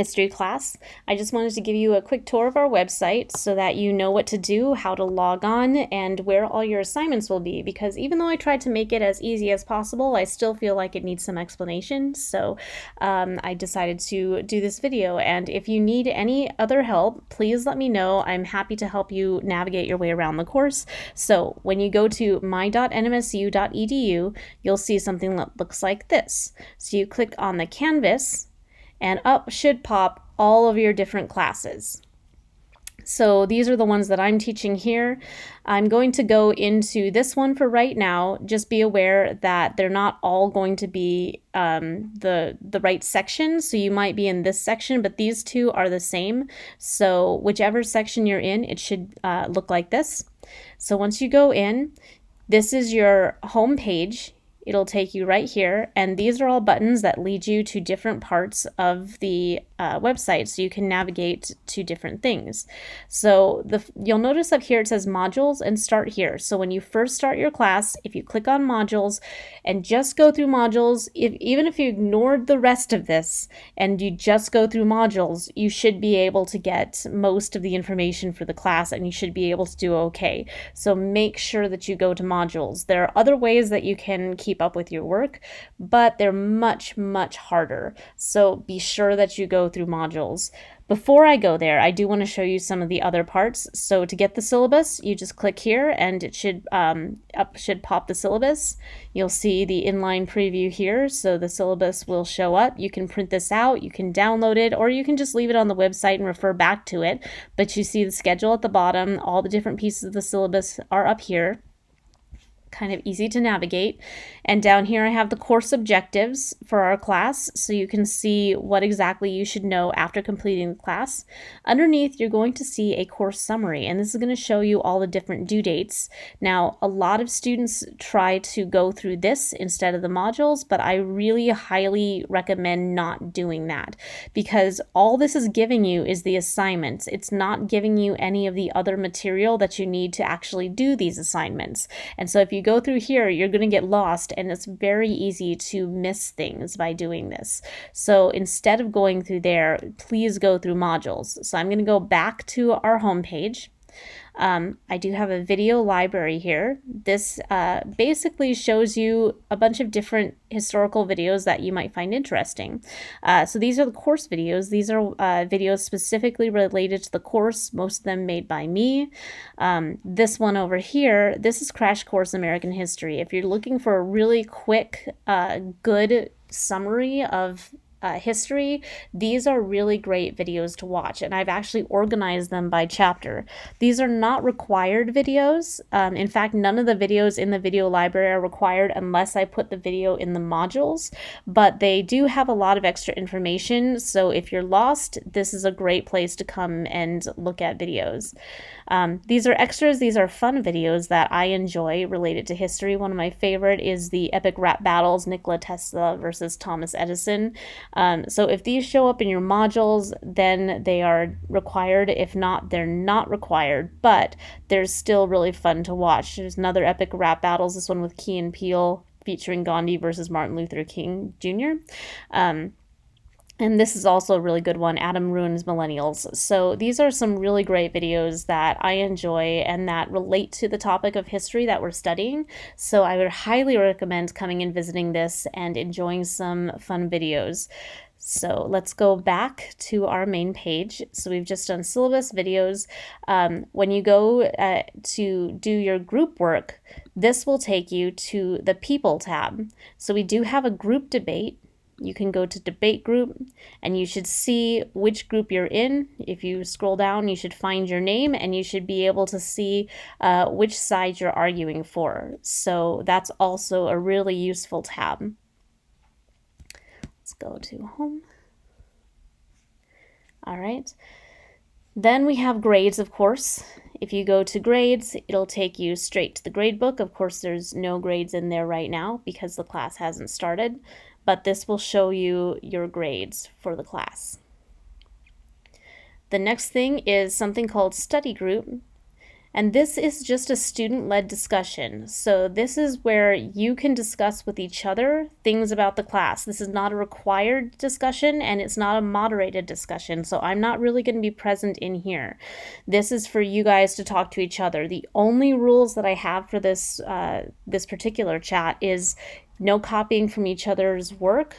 history class. I just wanted to give you a quick tour of our website so that you know what to do, how to log on, and where all your assignments will be, because even though I tried to make it as easy as possible, I still feel like it needs some explanation. So I decided to do this video, and if you need any other help, please let me know. I'm happy to help you navigate your way around the course. So when you go to my.nmsu.edu, you'll see something that looks like this. So you click on the Canvas, and up should pop all of your different classes. So these are the ones that I'm teaching here. I'm going to go into this one for right now. Just be aware that they're not all going to be the right section. So you might be in this section, but these two are the same. So whichever section you're in, it should look like this. So once you go in, this is your home page. It'll take you right here, and these are all buttons that lead you to different parts of the website, so you can navigate to different things. So you'll notice up here it says modules and start here. So when you first start your class, if you click on modules and just go through modules, even if you ignored the rest of this and you just go through modules, you should be able to get most of the information for the class, and you should be able to do okay. So make sure that you go to modules. There are other ways that you can keep up with your work, but they're much, much harder. So be sure that you go through modules. Before I go there, I do want to show you some of the other parts. So to get the syllabus, you just click here and it should pop the syllabus. You'll see the inline preview here, so the syllabus will show up. You can print this out, you can download it, or you can just leave it on the website and refer back to it. But you see the schedule at the bottom, all the different pieces of the syllabus are up here. Kind of easy to navigate. And down here I have the course objectives for our class, so you can see what exactly you should know after completing the class. Underneath you're going to see a course summary, and this is going to show you all the different due dates. Now a lot of students try to go through this instead of the modules, but I really highly recommend not doing that, because all this is giving you is the assignments. It's not giving you any of the other material that you need to actually do these assignments. And so if you go through here, you're going to get lost, and it's very easy to miss things by doing this. So instead of going through there, please go through modules. So I'm going to go back to our home page. I do have a video library here. This basically shows you a bunch of different historical videos that you might find interesting. So these are the course videos. These are videos specifically related to the course, most of them made by me. This one over here, this is Crash Course American History. If you're looking for a really quick, good summary of history, these are really great videos to watch, and I've actually organized them by chapter. These are not required videos. In fact, none of the videos in the video library are required unless I put the video in the modules, but they do have a lot of extra information, so if you're lost, this is a great place to come and look at videos. These are extras. These are fun videos that I enjoy related to history. One of my favorite is the epic rap battles, Nikola Tesla versus Thomas Edison. So if these show up in your modules, then they are required. If not, they're not required, but they're still really fun to watch. There's another epic rap battles, this one with Key and Peele featuring Gandhi versus Martin Luther King Jr. And this is also a really good one, Adam Ruins Millennials. So these are some really great videos that I enjoy and that relate to the topic of history that we're studying. So I would highly recommend coming and visiting this and enjoying some fun videos. So let's go back to our main page. So we've just done syllabus videos. When you go to do your group work, this will take you to the People tab. So we do have a group debate. You can go to debate group and you should see which group you're in. If you scroll down, you should find your name and you should be able to see which side you're arguing for. So that's also a really useful tab. Let's go to home. All right. Then we have grades, of course. If you go to grades, it'll take you straight to the grade book. Of course, there's no grades in there right now because the class hasn't started, but this will show you your grades for the class. The next thing is something called study group. And this is just a student-led discussion. So this is where you can discuss with each other things about the class. This is not a required discussion and it's not a moderated discussion. So I'm not really going to be present in here. This is for you guys to talk to each other. The only rules that I have for this this particular chat is no copying from each other's work,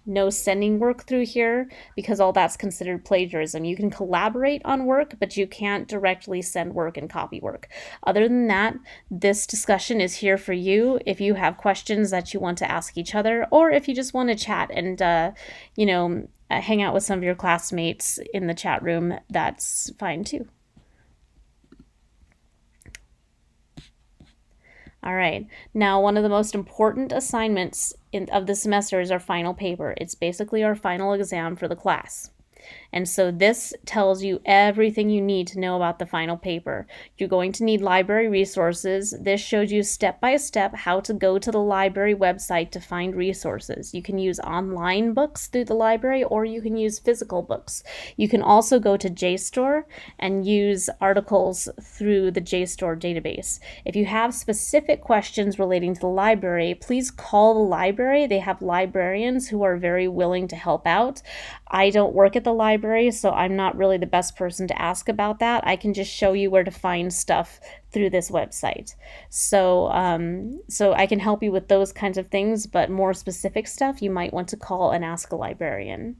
no sending work through here, because all that's considered plagiarism. You can collaborate on work, but you can't directly send work and copy work. Other than that, this discussion is here for you if you have questions that you want to ask each other, or if you just want to chat and, hang out with some of your classmates in the chat room, that's fine too. All right, now one of the most important assignments of the semester is our final paper. It's basically our final exam for the class. And so this tells you everything you need to know about the final paper. You're going to need library resources. This shows you step by step how to go to the library website to find resources. You can use online books through the library, or you can use physical books. You can also go to JSTOR and use articles through the JSTOR database. If you have specific questions relating to the library, please call the library. They have librarians who are very willing to help out. I don't work at the library, so I'm not really the best person to ask about that. I can just show you where to find stuff through this website. So I can help you with those kinds of things, but more specific stuff you might want to call and ask a librarian.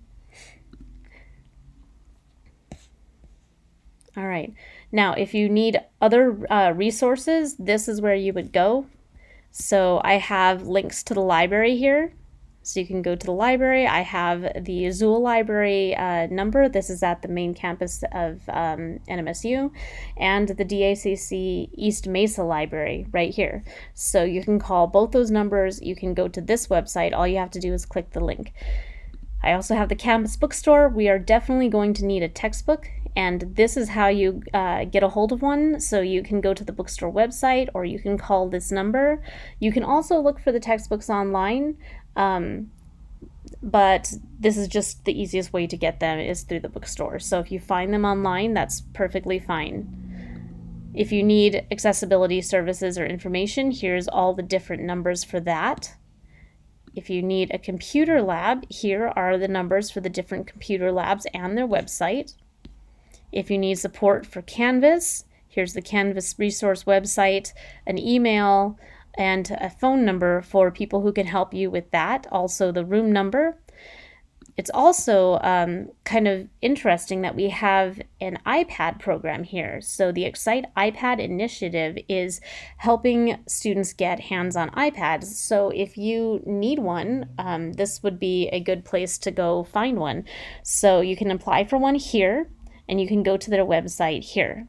All right, now if you need other resources, this is where you would go. So I have links to the library here. So you can go to the library. I have the Azul Library number. This is at the main campus of NMSU, and the DACC East Mesa Library right here. So you can call both those numbers. You can go to this website. All you have to do is click the link. I also have the campus bookstore. We are definitely going to need a textbook, and this is how you get a hold of one. So you can go to the bookstore website, or you can call this number. You can also look for the textbooks online. But this is just the easiest way to get them is through the bookstore. So if you find them online, that's perfectly fine. If you need accessibility services or information, here's all the different numbers for that. If you need a computer lab, here are the numbers for the different computer labs and their website. If you need support for Canvas, here's the Canvas resource website, an email, and a phone number for people who can help you with that. Also the room number. It's also kind of interesting that we have an iPad program here. So the Excite iPad initiative is helping students get hands-on iPads. So if you need one, this would be a good place to go find one. So you can apply for one here, and you can go to their website here.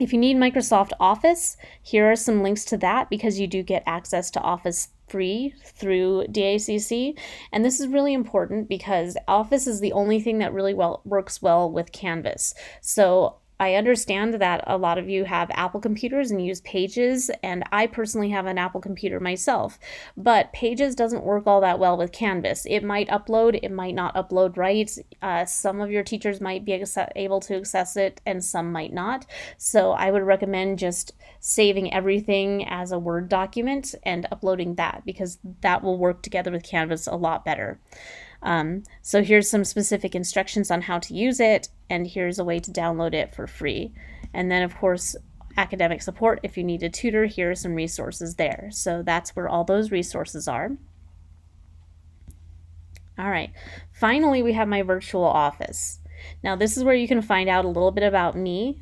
If you need Microsoft Office, here are some links to that, because you do get access to Office free through DACC. And this is really important because Office is the only thing that really works well with Canvas. So I understand that a lot of you have Apple computers and use Pages, and I personally have an Apple computer myself, but Pages doesn't work all that well with Canvas. It might upload, it might not upload right. Some of your teachers might be able to access it and some might not. So I would recommend just saving everything as a Word document and uploading that, because that will work together with Canvas a lot better. So here's some specific instructions on how to use it, and here's a way to download it for free. And then of course, academic support. If you need a tutor, here are some resources there. So that's where all those resources are. All right, finally we have my virtual office. Now this is where you can find out a little bit about me,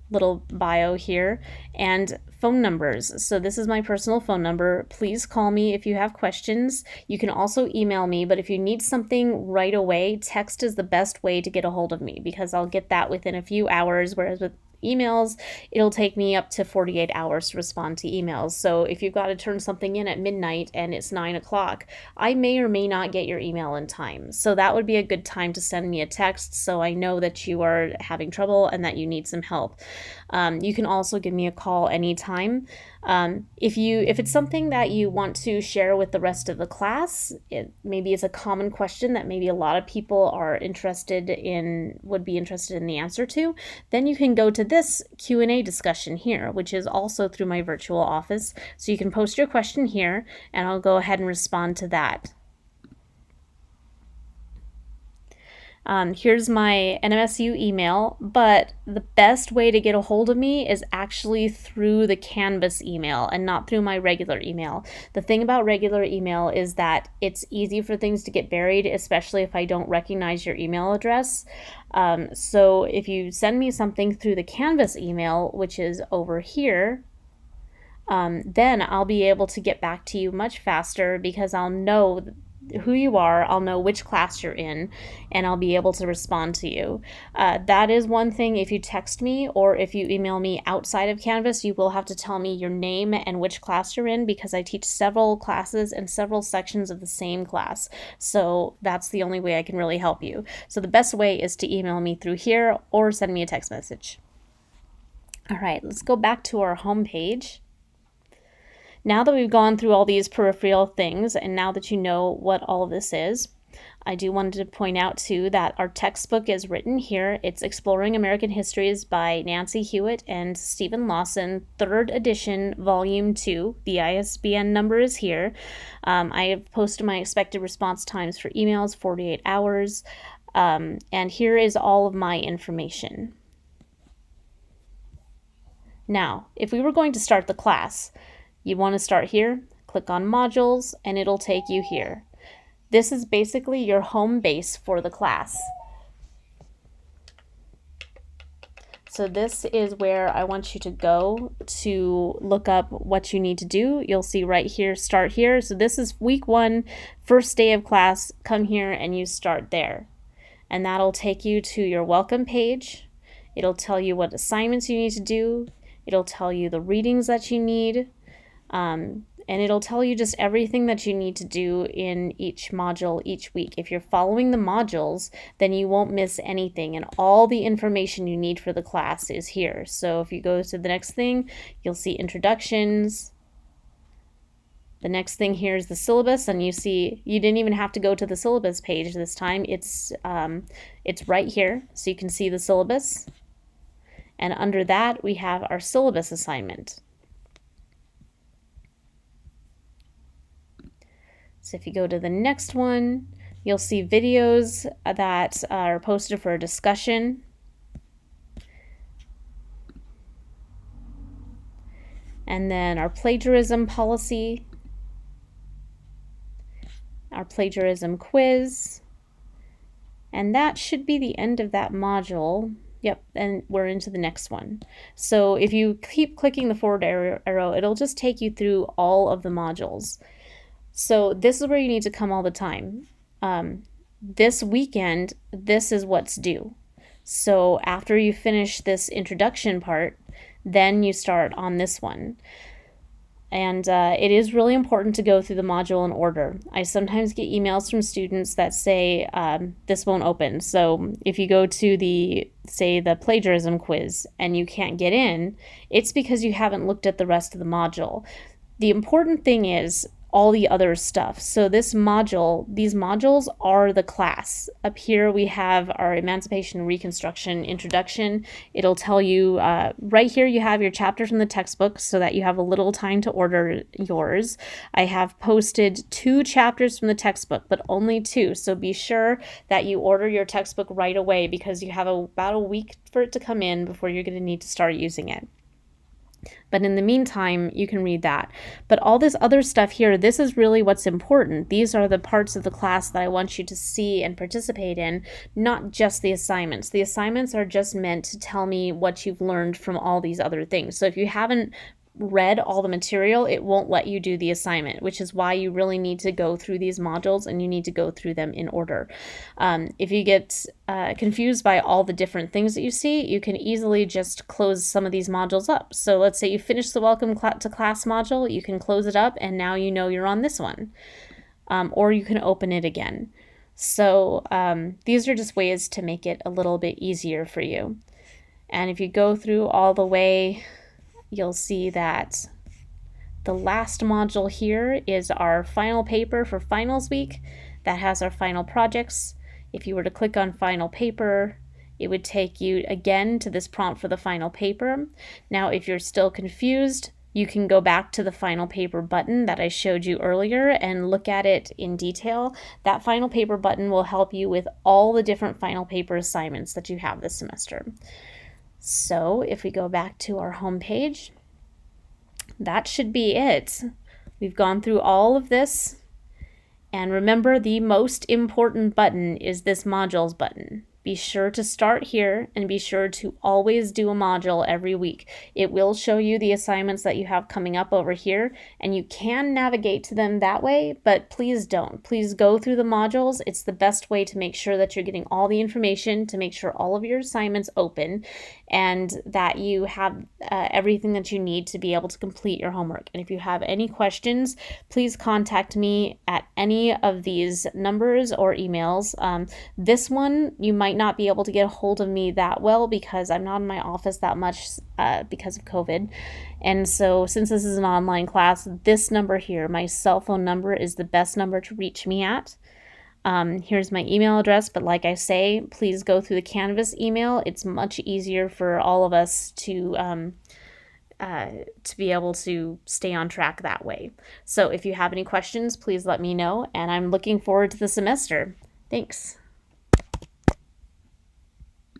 little bio here, and phone numbers. So this is my personal phone number. Please call me if you have questions. You can also email me, but if you need something right away, text is the best way to get a hold of me, because I'll get that within a few hours, whereas with emails, it'll take me up to 48 hours to respond to emails. So if you've got to turn something in at midnight and it's 9 o'clock, I may or may not get your email in time. So that would be a good time to send me a text so I know that you are having trouble and that you need some help. You can also give me a call anytime. If it's something that you want to share with the rest of the class, maybe it's a common question that maybe a lot of people would be interested in the answer to, then you can go to this Q&A discussion here, which is also through my virtual office. So you can post your question here, and I'll go ahead and respond to that. Here's my NMSU email, but the best way to get a hold of me is actually through the Canvas email and not through my regular email. The thing about regular email is that it's easy for things to get buried, especially if I don't recognize your email address. So if you send me something through the Canvas email, which is over here, then I'll be able to get back to you much faster because I'll know who you are, I'll know which class you're in, and I'll be able to respond to you. That is one thing. If you text me or if you email me outside of Canvas, you will have to tell me your name and which class you're in, because I teach several classes and several sections of the same class. So that's the only way I can really help you. So the best way is to email me through here or send me a text message. All right, let's go back to our home page. Now that we've gone through all these peripheral things, and now that you know what all of this is, I do want to point out too that our textbook is written here. It's Exploring American Histories by Nancy Hewitt and Stephen Lawson, 3rd edition, volume 2. The ISBN number is here. I have posted my expected response times for emails, 48 hours. And here is all of my information. Now, if we were going to start the class, you want to start here, click on modules, and it'll take you here. This is basically your home base for the class. So this is where I want you to go to look up what you need to do. You'll see right here, start here. So this is week 1, first day of class. Come here and you start there. And that'll take you to your welcome page. It'll tell you what assignments you need to do. It'll tell you the readings that you need. And it'll tell you just everything that you need to do in each module each week. If you're following the modules, then you won't miss anything, and all the information you need for the class is here. So if you go to the next thing, you'll see introductions. The next thing here is the syllabus, and you see you didn't even have to go to the syllabus page this time. It's right here, so you can see the syllabus. And under that, we have our syllabus assignment. So if you go to the next one, you'll see videos that are posted for a discussion. And then our plagiarism policy, our plagiarism quiz, and that should be the end of that module. Yep, and we're into the next one. So if you keep clicking the forward arrow, it'll just take you through all of the modules. So this is where you need to come all the time. This weekend, this is what's due. So after you finish this introduction part, then you start on this one. And it is really important to go through the module in order. I sometimes get emails from students that say this won't open. So if you go to say the plagiarism quiz and you can't get in, it's because you haven't looked at the rest of the module. The important thing is all the other stuff. So these modules are the class. Up here we have our Emancipation and Reconstruction introduction. It'll tell you, right here you have your chapter from the textbook so that you have a little time to order yours. I have posted 2 chapters from the textbook, but only 2. So be sure that you order your textbook right away because you have about a week for it to come in before you're going to need to start using it. But in the meantime, you can read that. But all this other stuff here, this is really what's important. These are the parts of the class that I want you to see and participate in, not just the assignments. The assignments are just meant to tell me what you've learned from all these other things. So if you haven't read all the material, it won't let you do the assignment, which is why you really need to go through these modules and you need to go through them in order. If you get confused by all the different things that you see, you can easily just close some of these modules up. So let's say you finish the Welcome to Class module, you can close it up and now you know you're on this one. Or you can open it again. So these are just ways to make it a little bit easier for you. And if you go through all the way, you'll see that The last module here is our final paper for finals week that has our final projects. If you were to click on final paper, it would take you again to this prompt for the final paper. Now, if you're still confused, you can go back to the final paper button that I showed you earlier and look at it in detail. That final paper button will help you with all the different final paper assignments that you have this semester. So if we go back to our home page, that should be it. We've gone through all of this. And remember, the most important button is this modules button. Be sure to start here and be sure to always do a module every week. It will show you the assignments that you have coming up over here, and you can navigate to them that way, but please don't. Please go through the modules. It's the best way to make sure that you're getting all the information, to make sure all of your assignments open, and that you have everything that you need to be able to complete your homework. And if you have any questions, please contact me at any of these numbers or emails. This one, you might not be able to get a hold of me that well because I'm not in my office that much because of COVID. And so since this is an online class, this number here, my cell phone number, is the best number to reach me at. Here's my email address, but like I say, please go through the Canvas email. It's much easier for all of us to be able to stay on track that way. So if you have any questions, please let me know, and I'm looking forward to the semester. Thanks.